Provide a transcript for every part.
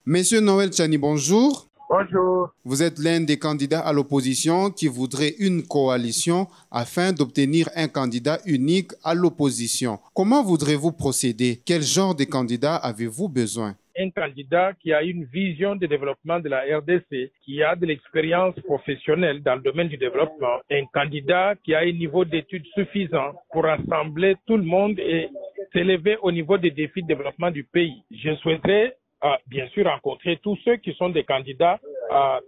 Monsieur Noël Tchani, bonjour. Bonjour. Vous êtes l'un des candidats à l'opposition qui voudrait une coalition afin d'obtenir un candidat unique à l'opposition. Comment voudrez-vous procéder? Quel genre de candidat avez-vous besoin? Un candidat qui a une vision de développement de la RDC, qui a de l'expérience professionnelle dans le domaine du développement, un candidat qui a un niveau d'études suffisant pour rassembler tout le monde et s'élever au niveau des défis de développement du pays. Je souhaiterais bien sûr rencontrer tous ceux qui sont des candidats,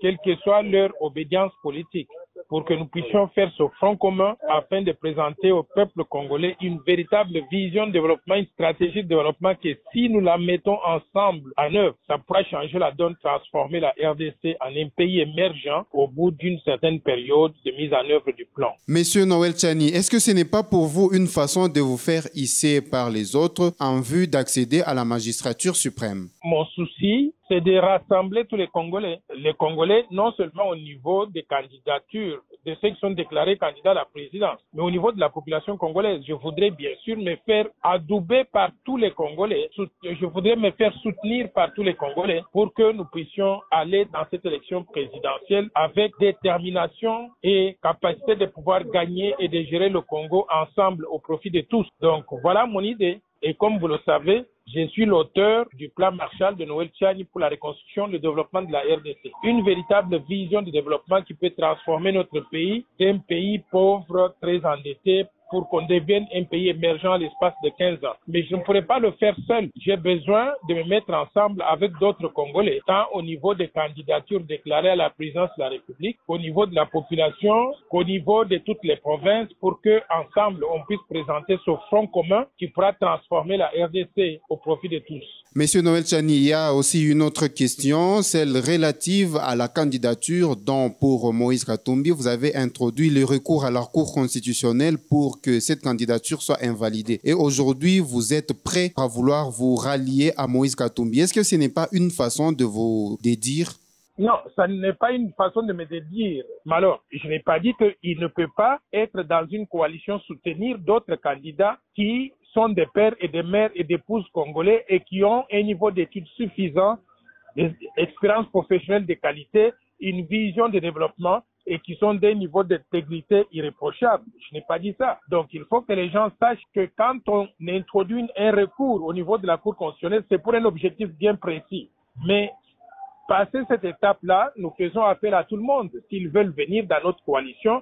quelle que soit leur obédience politique, pour que nous puissions faire ce front commun afin de présenter au peuple congolais une véritable vision de développement, une stratégie de développement que si nous la mettons ensemble en œuvre, ça pourra changer la donne, transformer la RDC en un pays émergent au bout d'une certaine période de mise en œuvre du plan. Monsieur Noël Tchani, est-ce que ce n'est pas pour vous une façon de vous faire hisser par les autres en vue d'accéder à la magistrature suprême? Mon souci, c'est de rassembler tous les Congolais. Les Congolais, non seulement au niveau des candidatures, de ceux qui sont déclarés candidats à la présidence, mais au niveau de la population congolaise. Je voudrais bien sûr me faire adouber par tous les Congolais. Je voudrais me faire soutenir par tous les Congolais pour que nous puissions aller dans cette élection présidentielle avec détermination et capacité de pouvoir gagner et de gérer le Congo ensemble au profit de tous. Donc voilà mon idée. Et comme vous le savez, je suis l'auteur du plan Marshall de Noël Tchani pour la reconstruction et le développement de la RDC. Une véritable vision de développement qui peut transformer notre pays d'un pays pauvre, très endetté, pour qu'on devienne un pays émergent à l'espace de 15 ans. Mais je ne pourrais pas le faire seul. J'ai besoin de me mettre ensemble avec d'autres Congolais, tant au niveau des candidatures déclarées à la présidence de la République, qu'au niveau de la population, qu'au niveau de toutes les provinces, pour que ensemble on puisse présenter ce front commun qui pourra transformer la RDC au profit de tous. Monsieur Noël Tchani, il y a aussi une autre question, celle relative à la candidature dont pour Moïse Katumbi, vous avez introduit le recours à la Cour constitutionnelle pour que cette candidature soit invalidée. Et aujourd'hui, vous êtes prêt à vouloir vous rallier à Moïse Katumbi. Est-ce que ce n'est pas une façon de vous dédire? Non, ça n'est pas une façon de me dédire. Mais alors, je n'ai pas dit qu'il ne peut pas être dans une coalition soutenir d'autres candidats qui sont des pères et des mères et d'épouses congolais et qui ont un niveau d'études suffisant, des expériences professionnelles de qualité, une vision de développement et qui sont des niveaux d'intégrité irréprochables. Je n'ai pas dit ça. Donc, il faut que les gens sachent que quand on introduit un recours au niveau de la Cour constitutionnelle, c'est pour un objectif bien précis. Mais passer cette étape-là, nous faisons appel à tout le monde. S'ils veulent venir dans notre coalition,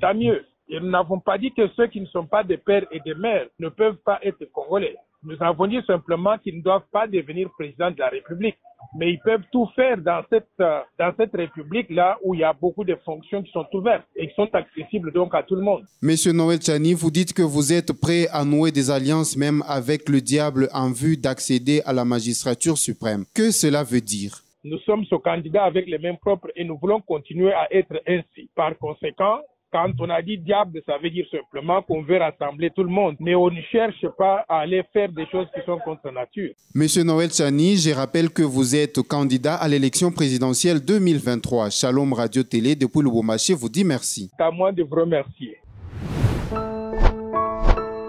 tant mieux. Et nous n'avons pas dit que ceux qui ne sont pas des pères et des mères ne peuvent pas être congolais. Nous avons dit simplement qu'ils ne doivent pas devenir président de la République. Mais ils peuvent tout faire dans cette République-là où il y a beaucoup de fonctions qui sont ouvertes et qui sont accessibles donc à tout le monde. Monsieur Noël Tchani, vous dites que vous êtes prêt à nouer des alliances même avec le diable en vue d'accéder à la magistrature suprême. Que cela veut dire? Nous sommes ce candidat avec les mains propres et nous voulons continuer à être ainsi. Par conséquent, quand on a dit diable, ça veut dire simplement qu'on veut rassembler tout le monde. Mais on ne cherche pas à aller faire des choses qui sont contre nature. Monsieur Noël Tchani, je rappelle que vous êtes candidat à l'élection présidentielle 2023. Shalom Radio Télé depuis Lubumbashi vous dit merci. C'est à moi de vous remercier.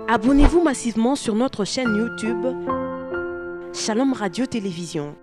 Abonnez-vous massivement sur notre chaîne YouTube Shalom Radio Télévision.